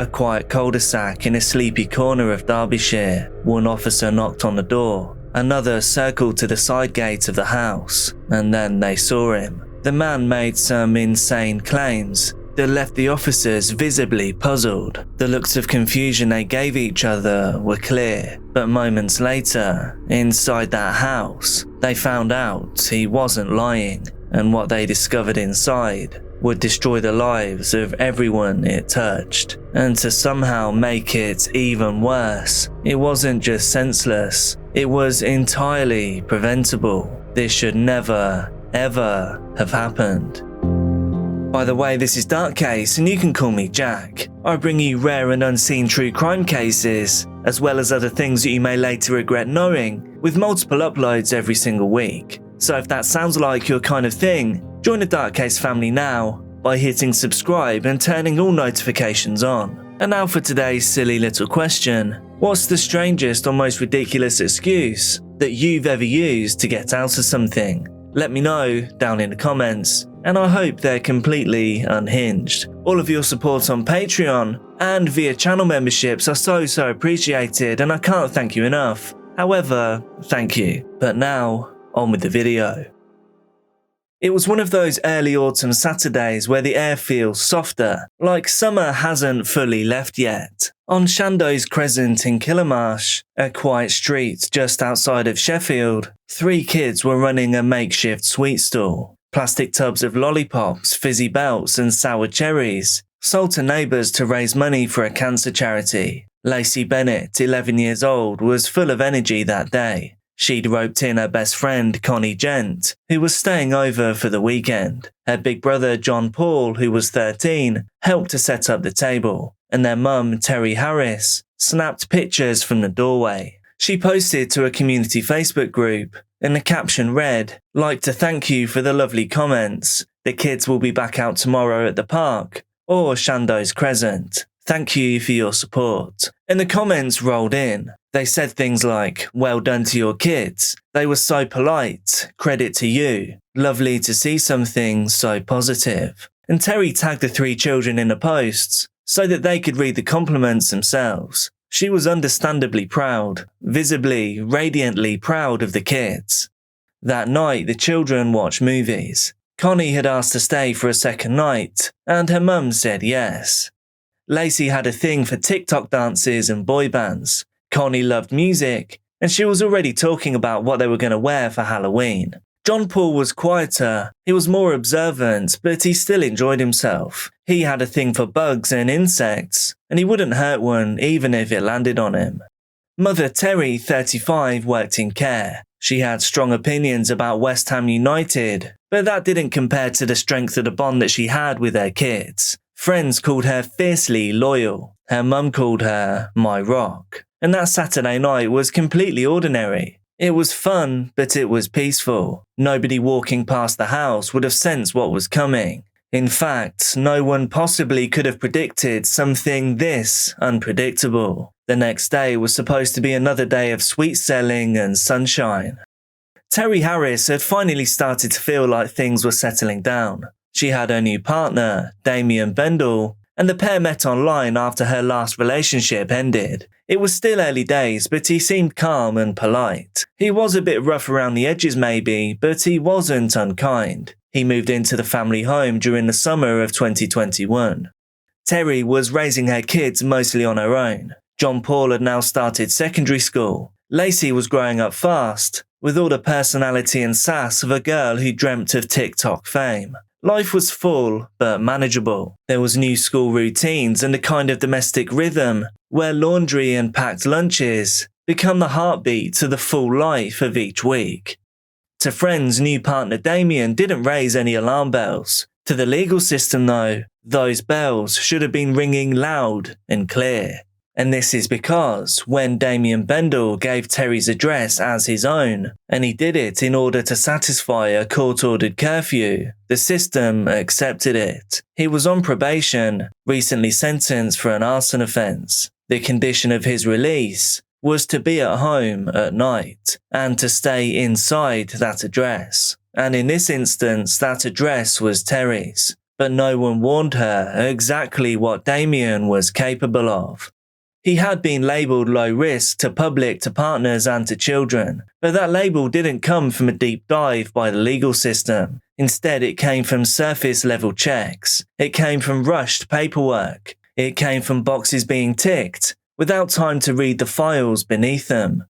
a quiet cul-de-sac in a sleepy corner of Derbyshire. One officer knocked on the door, another circled to the side gate of the house, and then they saw him. The man made some insane claims that left the officers visibly puzzled. The looks of confusion they gave each other were clear, but moments later, inside that house, they found out he wasn't lying, and what they discovered inside would destroy the lives of everyone it touched. And to somehow make it even worse, it wasn't just senseless, it was entirely preventable. This should never, ever have happened. By the way, this is Dark Case, and you can call me Jack. I bring you rare and unseen true crime cases, as well as other things that you may later regret knowing, with multiple uploads every single week. So if that sounds like your kind of thing, join the Dark Case family now by hitting subscribe and turning all notifications on. And now for today's silly little question. What's the strangest or most ridiculous excuse that you've ever used to get out of something? Let me know down in the comments, and I hope they're completely unhinged. All of your support on Patreon and via channel memberships are so appreciated, and I can't thank you enough. However, thank you. But now, on with the video. It was one of those early autumn Saturdays where the air feels softer, like summer hasn't fully left yet. On Shando's Crescent in Killamarsh, a quiet street just outside of Sheffield, 3 kids were running a makeshift sweet stall. Plastic tubs of lollipops, fizzy belts and sour cherries, sold to neighbours to raise money for a cancer charity. Lacey Bennett, 11 years old, was full of energy that day. She'd roped in her best friend, Connie Gent, who was staying over for the weekend. Her big brother, John-Paul, who was 13, helped to set up the table, and their mum, Terri Harris, snapped pictures from the doorway. She posted to a community Facebook group, and the caption read, "Like to thank you for the lovely comments. The kids will be back out tomorrow at the park, or Shando's Crescent. Thank you for your support." And the comments rolled in. They said things like, "Well done to your kids. They were so polite. Credit to you. Lovely to see something so positive." And Terri tagged the 3 children in the posts so that they could read the compliments themselves. She was understandably proud, visibly, radiantly proud of the kids. That night, the children watched movies. Connie had asked to stay for a second night, and her mum said yes. Lacey had a thing for TikTok dances and boy bands. Connie loved music, and she was already talking about what they were going to wear for Halloween. John-Paul was quieter, he was more observant, but he still enjoyed himself. He had a thing for bugs and insects, and he wouldn't hurt one even if it landed on him. Mother Terri, 35, worked in care. She had strong opinions about West Ham United, but that didn't compare to the strength of the bond that she had with her kids. Friends called her fiercely loyal. Her mum called her my rock. And that Saturday night was completely ordinary. It was fun, but it was peaceful. Nobody walking past the house would have sensed what was coming. In fact, no one possibly could have predicted something this unpredictable. The next day was supposed to be another day of sweet selling and sunshine. Terri Harris had finally started to feel like things were settling down. She had her new partner, Damien Bendall, and the pair met online after her last relationship ended. It was still early days, but he seemed calm and polite. He was a bit rough around the edges maybe, but he wasn't unkind. He moved into the family home during the summer of 2021. Terri was raising her kids mostly on her own. John-Paul had now started secondary school. Lacey was growing up fast, with all the personality and sass of a girl who dreamt of TikTok fame. Life was full, but manageable. There was new school routines and a kind of domestic rhythm where laundry and packed lunches become the heartbeat to the full life of each week. To friends, new partner Damien didn't raise any alarm bells. To the legal system though, those bells should have been ringing loud and clear. And this is because when Damien Bendall gave Terri's address as his own, and he did it in order to satisfy a court-ordered curfew, the system accepted it. He was on probation, recently sentenced for an arson offence. The condition of his release was to be at home at night, and to stay inside that address. And in this instance, that address was Terri's. but no one warned her exactly what Damien was capable of. He had been labelled low risk to public, to partners and to children, but that label didn't come from a deep dive by the legal system. Instead, it came from surface level checks. It came from rushed paperwork. It came from boxes being ticked, without time to read the files beneath them.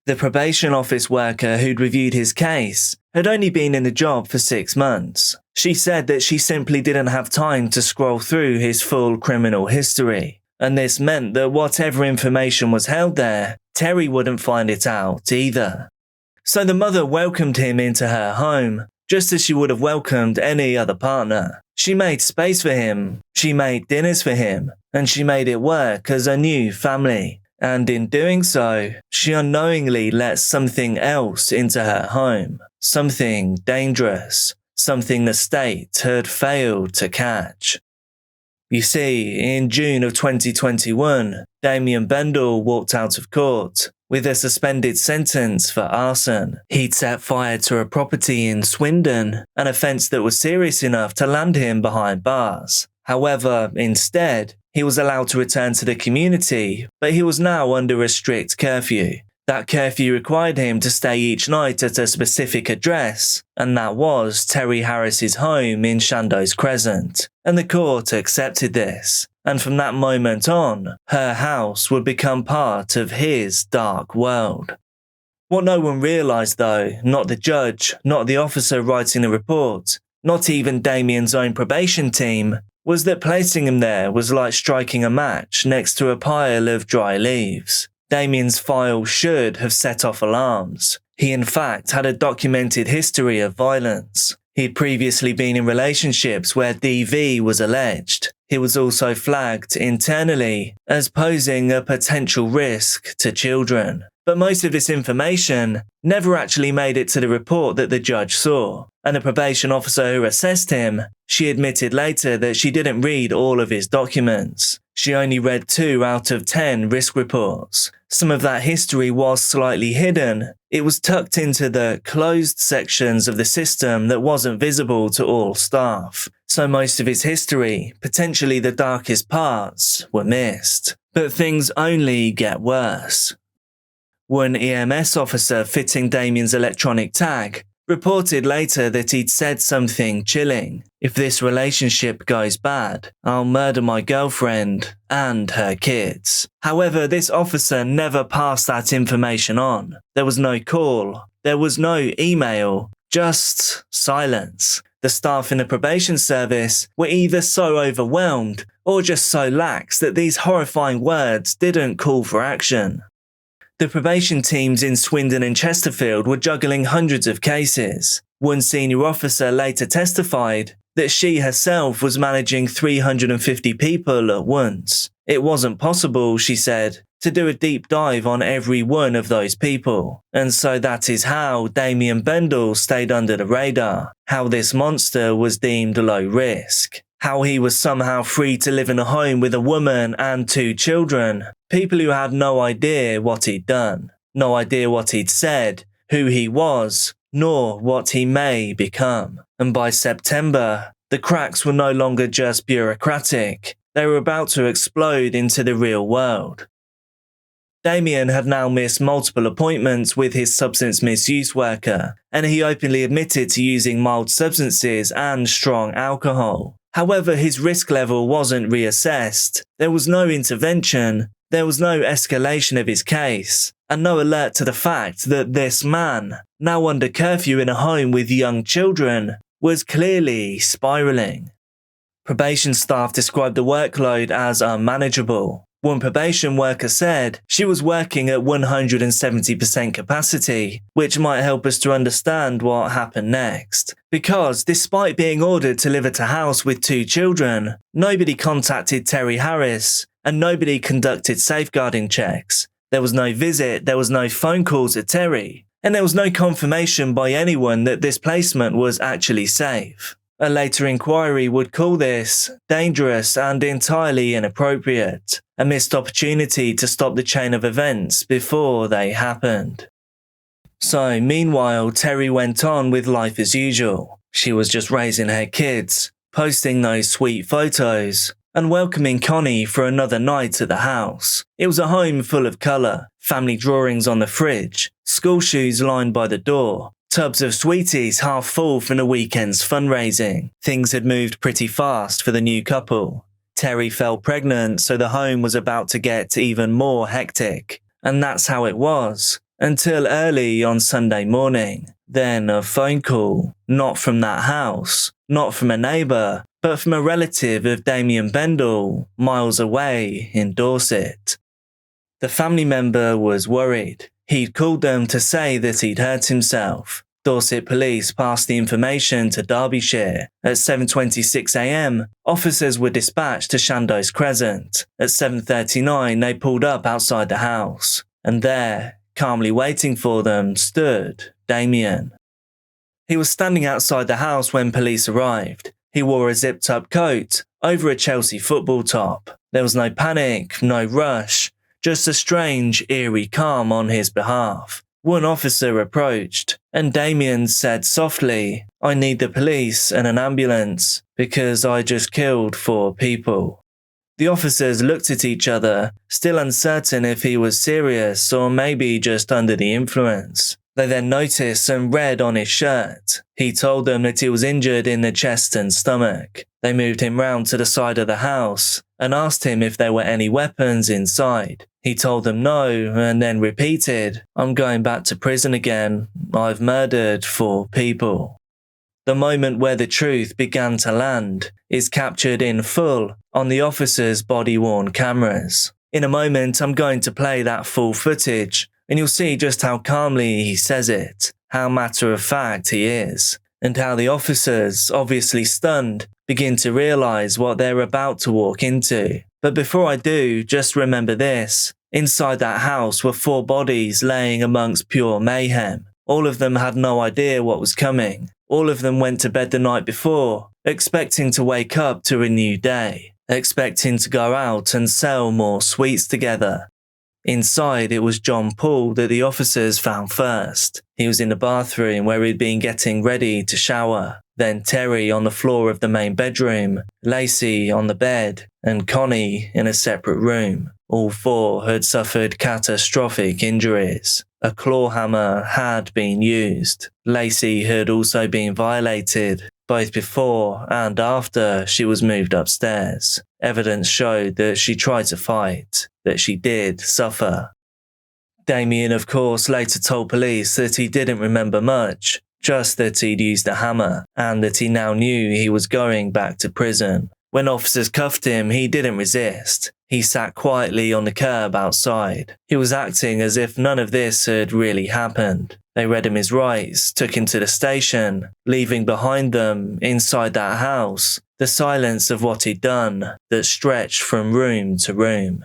The probation office worker who'd reviewed his case had only been in the job for 6 months. She said that she simply didn't have time to scroll through his full criminal history. And this meant that whatever information was held there, Terri wouldn't find it out either. So the mother welcomed him into her home, just as she would have welcomed any other partner. She made space for him, she made dinners for him, and she made it work as a new family. And in doing so, she unknowingly let something else into her home. Something dangerous. Something the state had failed to catch. You see, in June of 2021, Damien Bendall walked out of court with a suspended sentence for arson. He'd set fire to a property in Swindon, an offence that was serious enough to land him behind bars. However, instead, he was allowed to return to the community, but he was now under a strict curfew. That curfew required him to stay each night at a specific address, and that was Terri Harris's home in Chandos Crescent, and the court accepted this. And from that moment on, her house would become part of his dark world. What no one realised though, not the judge, not the officer writing the report, not even Damien's own probation team, was that placing him there was like striking a match next to a pile of dry leaves. Damien's file should have set off alarms. He in fact had a documented history of violence. He'd previously been in relationships where DV was alleged. He was also flagged internally as posing a potential risk to children. But most of this information never actually made it to the report that the judge saw. And the probation officer who assessed him, she admitted later that she didn't read all of his documents. She only read 2 out of 10 risk reports. Some of that history was slightly hidden. It was tucked into the closed sections of the system that wasn't visible to all staff. So most of his history, potentially the darkest parts, were missed. But things only get worse. One EMS officer fitting Damien's electronic tag reported later that he'd said something chilling. If this relationship goes bad, I'll murder my girlfriend and her kids. However, this officer never passed that information on. There was no call. There was no email. Just silence. The staff in the probation service were either so overwhelmed or just so lax that these horrifying words didn't call for action. The probation teams in Swindon and Chesterfield were juggling hundreds of cases. One senior officer later testified that she herself was managing 350 people at once. It wasn't possible, she said, to do a deep dive on every one of those people. And so that is how Damien Bendall stayed under the radar, how this monster was deemed low risk. How he was somehow free to live in a home with a woman and 2 children, people who had no idea what he'd done, no idea what he'd said, who he was, nor what he may become. And by September, the cracks were no longer just bureaucratic, they were about to explode into the real world. Damien had now missed multiple appointments with his substance misuse worker, and he openly admitted to using mild substances and strong alcohol. However, his risk level wasn't reassessed, there was no intervention, there was no escalation of his case, and no alert to the fact that this man, now under curfew in a home with young children, was clearly spiralling. Probation staff described the workload as unmanageable. One probation worker said she was working at 170% capacity, which might help us to understand what happened next. Because despite being ordered to live at a house with 2 children, nobody contacted Terri Harris and nobody conducted safeguarding checks. There was no visit, there was no phone calls to Terri, and there was no confirmation by anyone that this placement was actually safe. A later inquiry would call this dangerous and entirely inappropriate, a missed opportunity to stop the chain of events before they happened. So, meanwhile, Terri went on with life as usual. She was just raising her kids, posting those sweet photos and welcoming Connie for another night at the house. It was a home full of colour, family drawings on the fridge, school shoes lined by the door, tubs of sweeties half full from the weekend's fundraising. Things had moved pretty fast for the new couple. Terri fell pregnant, so the home was about to get even more hectic. And that's how it was, until early on Sunday morning. Then a phone call, not from that house, not from a neighbour, but from a relative of Damien Bendall, miles away in Dorset. The family member was worried. He'd called them to say that he'd hurt himself. Dorset police passed the information to Derbyshire. At 7:26 a.m, officers were dispatched to Chandos Crescent. At 7:39, they pulled up outside the house. And there, calmly waiting for them, stood Damien. He was standing outside the house when police arrived. He wore a zipped-up coat over a Chelsea football top. There was no panic, no rush, just a strange, eerie calm on his behalf. One officer approached, and Damien said softly, "I need the police and an ambulance, because I just killed 4 people." The officers looked at each other, still uncertain if he was serious or maybe just under the influence. They then noticed some red on his shirt. He told them that he was injured in the chest and stomach. They moved him round to the side of the house and asked him if there were any weapons inside. He told them no and then repeated, "I'm going back to prison again. I've murdered 4 people." The moment where the truth began to land is captured in full on the officers' body-worn cameras. In a moment, I'm going to play that full footage, and you'll see just how calmly he says it, how matter-of-fact he is, and how the officers, obviously stunned, begin to realise what they're about to walk into. But before I do, just remember this. Inside that house were 4 bodies laying amongst pure mayhem. All of them had no idea what was coming. All of them went to bed the night before, expecting to wake up to a new day, expecting to go out and sell more sweets together. Inside, it was John-Paul that the officers found first. He was in the bathroom where he'd been getting ready to shower. Then Terri on the floor of the main bedroom, Lacey on the bed, and Connie in a separate room. All 4 had suffered catastrophic injuries. A claw hammer had been used. Lacey had also been violated, both before and after she was moved upstairs. Evidence showed that she tried to fight, that she did suffer. Damien, of course, later told police that he didn't remember much, just that he'd used a hammer, and that he now knew he was going back to prison. When officers cuffed him, he didn't resist. He sat quietly on the curb outside. He was acting as if none of this had really happened. They read him his rights, took him to the station, leaving behind them, inside that house, the silence of what he'd done that stretched from room to room.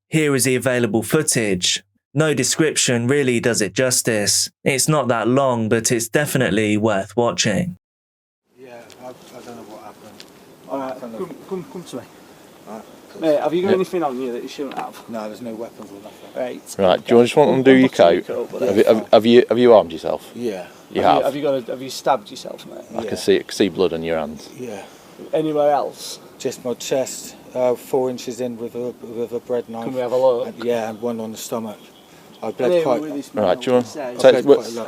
Here is the available footage. No description really does it justice. It's not that long, but it's definitely worth watching. Yeah, I don't know what happened. Alright, come to me. Right. Mate, have you got anything on you that you shouldn't have? No, there's no weapons or nothing. Right. Do you just want them to do your coat? Have you armed yourself? Yeah. You have. Have you stabbed yourself, mate? I can see blood on your hands. Yeah. Anywhere else? Just my chest, 4 inches in with a bread knife. Can we have a look? Yeah, and 1 on the stomach. I bled quite. Right, do you want?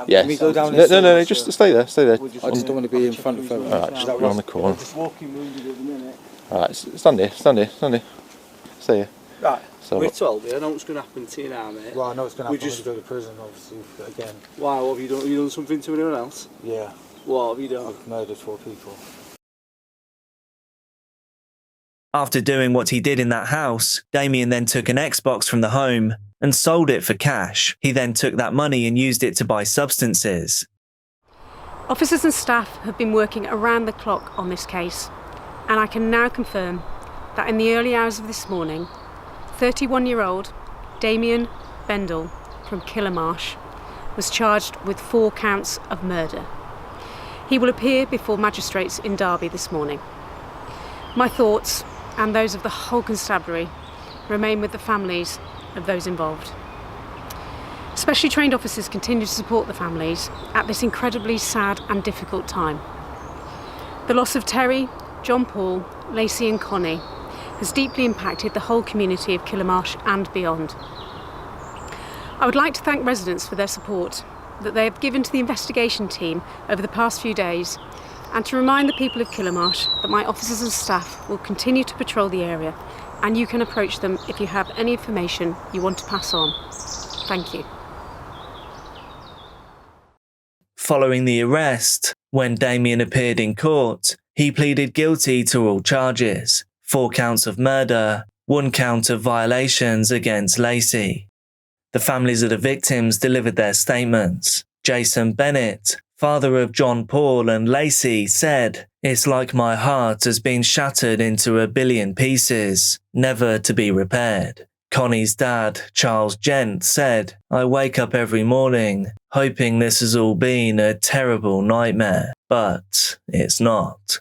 Yes. Can we go down No, just stay there. I just don't want to be in front of everyone. Alright, just go on the corner. Just walking wounded at the minute. Alright, stand here. Stay here. Right. So, We told you, I know what's going to happen to you now, mate. Well, I know it's going to happen just when you go to prison, obviously, again. Why? What have you done? Have you done something to anyone else? Yeah. What have you done? I've murdered 4 people. After doing what he did in that house, Damien then took an Xbox from the home and sold it for cash. He then took that money and used it to buy substances. Officers and staff have been working around the clock on this case, and I can now confirm that in the early hours of this morning, 31-year-old Damien Bendall from Killermarsh was charged with 4 counts of murder. He will appear before magistrates in Derby this morning. My thoughts, and those of the whole constabulary, remain with the families of those involved. Specially trained officers continue to support the families at this incredibly sad and difficult time. The loss of Terri, John-Paul, Lacey and Connie has deeply impacted the whole community of Killamarsh and beyond. I would like to thank residents for their support that they have given to the investigation team over the past few days, and to remind the people of Killamarsh that my officers and staff will continue to patrol the area, and you can approach them if you have any information you want to pass on. Thank you. Following the arrest, when Damien appeared in court, he pleaded guilty to all charges, 4 counts of murder, 1 count of violations against Lacey. The families of the victims delivered their statements. Jason Bennett, father of John-Paul and Lacey, said, "It's like my heart has been shattered into a billion pieces, never to be repaired." Connie's dad, Charles Gent, said, "I wake up every morning hoping this has all been a terrible nightmare, but it's not."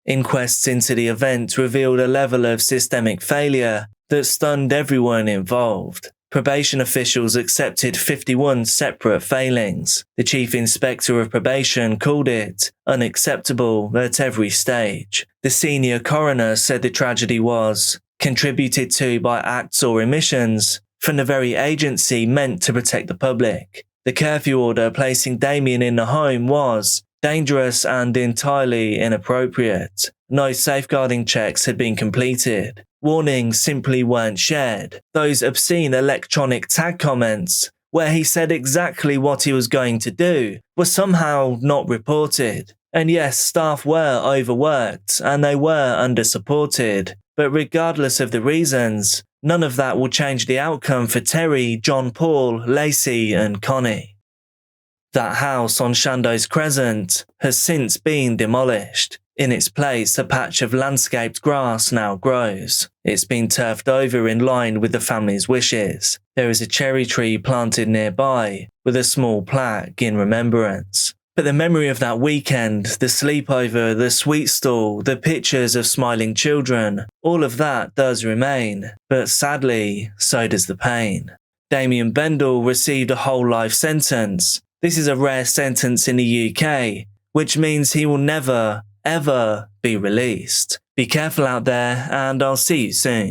Inquests into the event revealed a level of systemic failure that stunned everyone involved. Probation officials accepted 51 separate failings. The Chief Inspector of Probation called it unacceptable at every stage. The senior coroner said the tragedy was contributed to by acts or omissions from the very agency meant to protect the public. The curfew order placing Damien in the home was dangerous and entirely inappropriate. No safeguarding checks had been completed. Warnings simply weren't shared. Those obscene electronic tag comments, where he said exactly what he was going to do, were somehow not reported. And yes, staff were overworked and they were under-supported, but regardless of the reasons, none of that will change the outcome for Terri, John-Paul, Lacey and Connie. That house on Chandos Crescent has since been demolished. In its place, a patch of landscaped grass now grows. It's been turfed over in line with the family's wishes. There is a cherry tree planted nearby, with a small plaque in remembrance. But the memory of that weekend, the sleepover, the sweet stall, the pictures of smiling children, all of that does remain. But sadly, so does the pain. Damien Bendall received a whole life sentence. This is a rare sentence in the UK, which means he will never, ever be released. Be careful out there, and I'll see you soon.